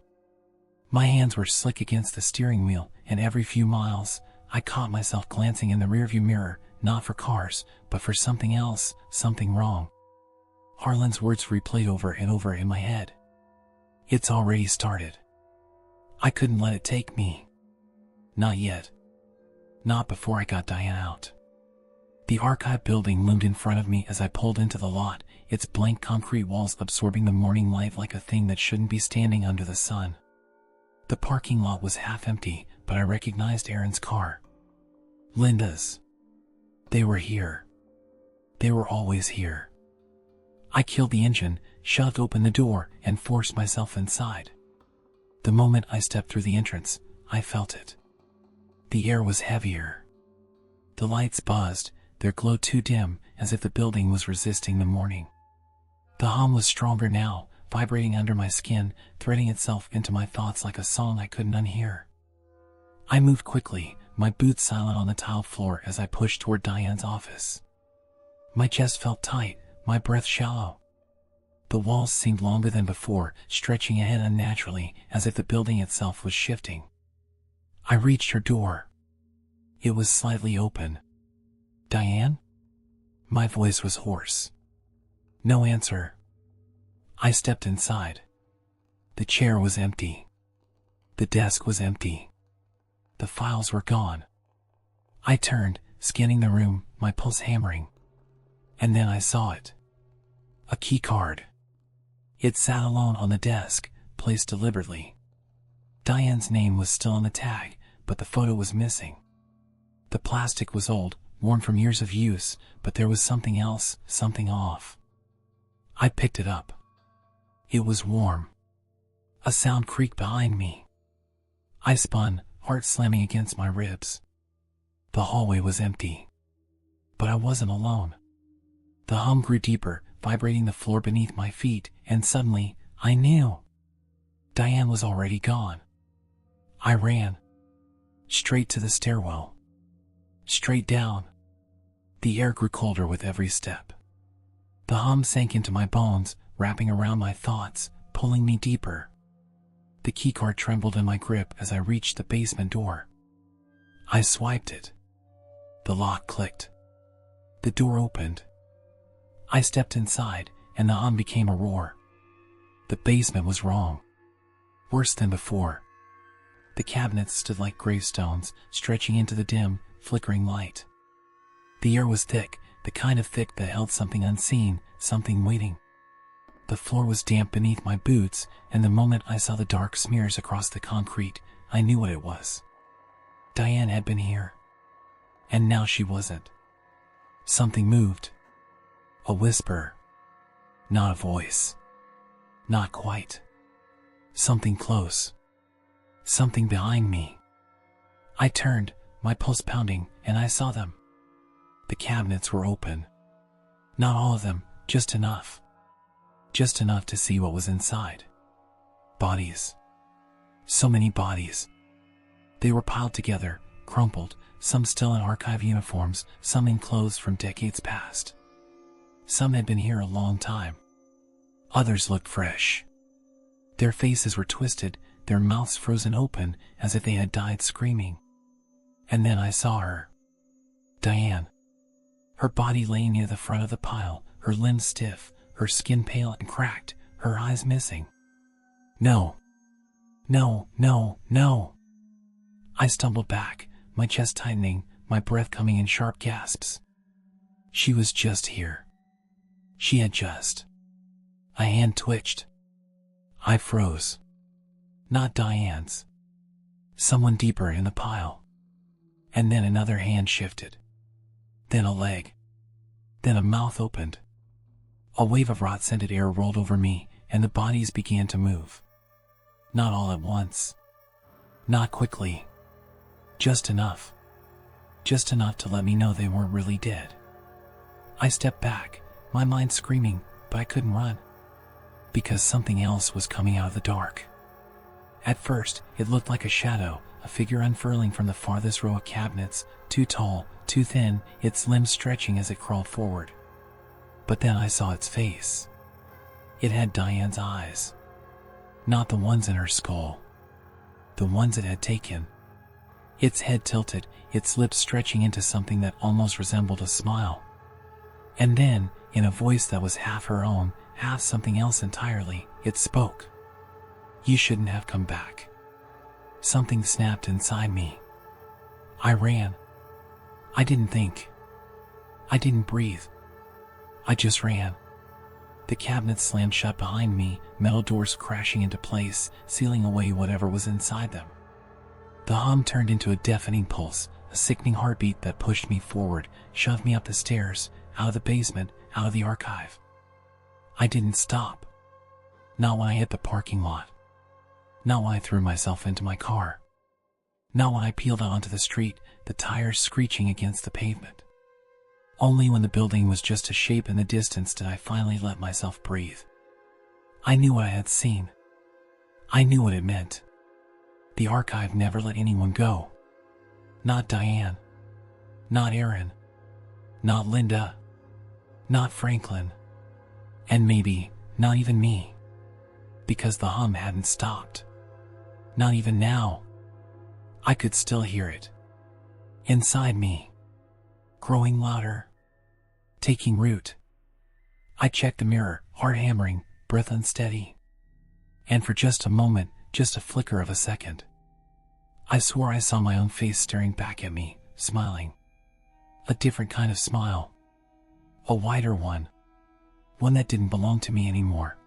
My hands were slick against the steering wheel, and every few miles, I caught myself glancing in the rearview mirror, not for cars, but for something else, something wrong. Harlan's words replayed over and over in my head. It's already started. I couldn't let it take me. Not yet. Not before I got Diane out. The archive building loomed in front of me as I pulled into the lot, its blank concrete walls absorbing the morning light like a thing that shouldn't be standing under the sun. The parking lot was half empty, but I recognized Aaron's car. Linda's. They were here. They were always here. I killed the engine, shoved open the door, and forced myself inside. The moment I stepped through the entrance, I felt it. The air was heavier. The lights buzzed, their glow too dim, as if the building was resisting the morning. The hum was stronger now, vibrating under my skin, threading itself into my thoughts like a song I couldn't unhear. I moved quickly, my boots silent on the tile floor as I pushed toward Diane's office. My chest felt tight, my breath shallow. The walls seemed longer than before, stretching ahead unnaturally, as if the building itself was shifting. I reached her door. It was slightly open. "Diane?" My voice was hoarse. No answer. I stepped inside. The chair was empty. The desk was empty. The files were gone. I turned, scanning the room, my pulse hammering. And then I saw it. A key card. It sat alone on the desk, placed deliberately. Diane's name was still on the tag, but the photo was missing. The plastic was old, worn from years of use, but there was something else, something off. I picked it up. It was warm. A sound creaked behind me. I spun, heart slamming against my ribs. The hallway was empty. But I wasn't alone. The hum grew deeper, vibrating the floor beneath my feet, and suddenly, I knew. Diane was already gone. I ran. Straight to the stairwell. Straight down. The air grew colder with every step. The hum sank into my bones, wrapping around my thoughts, pulling me deeper. The keycard trembled in my grip as I reached the basement door. I swiped it. The lock clicked. The door opened. I stepped inside, and the hum became a roar. The basement was wrong. Worse than before. The cabinets stood like gravestones, stretching into the dim, flickering light. The air was thick, the kind of thick that held something unseen, something waiting. The floor was damp beneath my boots, and the moment I saw the dark smears across the concrete, I knew what it was. Diane had been here. And now she wasn't. Something moved. A whisper. Not a voice. Not quite. Something close. Something behind me. I turned, my pulse pounding, and I saw them. The cabinets were open. Not all of them, just enough. Just enough to see what was inside. Bodies. So many bodies. They were piled together, crumpled, some still in archive uniforms, some in clothes from decades past. Some had been here a long time. Others looked fresh. Their faces were twisted, their mouths frozen open, as if they had died screaming. And then I saw her. Diane. Her body lay near the front of the pile, her limbs stiff, her skin pale and cracked, her eyes missing. No. No, no, no. I stumbled back, my chest tightening, my breath coming in sharp gasps. She was just here. She had just. A hand twitched. I froze. Not Diane's. Someone deeper in the pile. And then another hand shifted. Then a leg. Then a mouth opened. A wave of rot-scented air rolled over me, and the bodies began to move. Not all at once. Not quickly. Just enough. Just enough to let me know they weren't really dead. I stepped back, my mind screaming, but I couldn't run. Because something else was coming out of the dark. At first, it looked like a shadow, a figure unfurling from the farthest row of cabinets, too tall, too thin, its limbs stretching as it crawled forward. But then I saw its face. It had Diane's eyes. Not the ones in her skull. The ones it had taken. Its head tilted, its lips stretching into something that almost resembled a smile. And then, in a voice that was half her own, half something else entirely, it spoke. You shouldn't have come back. Something snapped inside me. I ran. I didn't think. I didn't breathe. I just ran. The cabinets slammed shut behind me, metal doors crashing into place, sealing away whatever was inside them. The hum turned into a deafening pulse, a sickening heartbeat that pushed me forward, shoved me up the stairs, out of the basement, out of the archive. I didn't stop. Not when I hit the parking lot. Not when I threw myself into my car. Not when I peeled out onto the street, the tires screeching against the pavement. Only when the building was just a shape in the distance did I finally let myself breathe. I knew what I had seen. I knew what it meant. The archive never let anyone go. Not Diane. Not Aaron. Not Linda. Not Franklin. And maybe not even me. Because the hum hadn't stopped. Not even now. I could still hear it. Inside me. Growing louder. Taking root. I checked the mirror, heart hammering, breath unsteady. And for just a moment, just a flicker of a second, I swore I saw my own face staring back at me, smiling. A different kind of smile. A wider one. One that didn't belong to me anymore.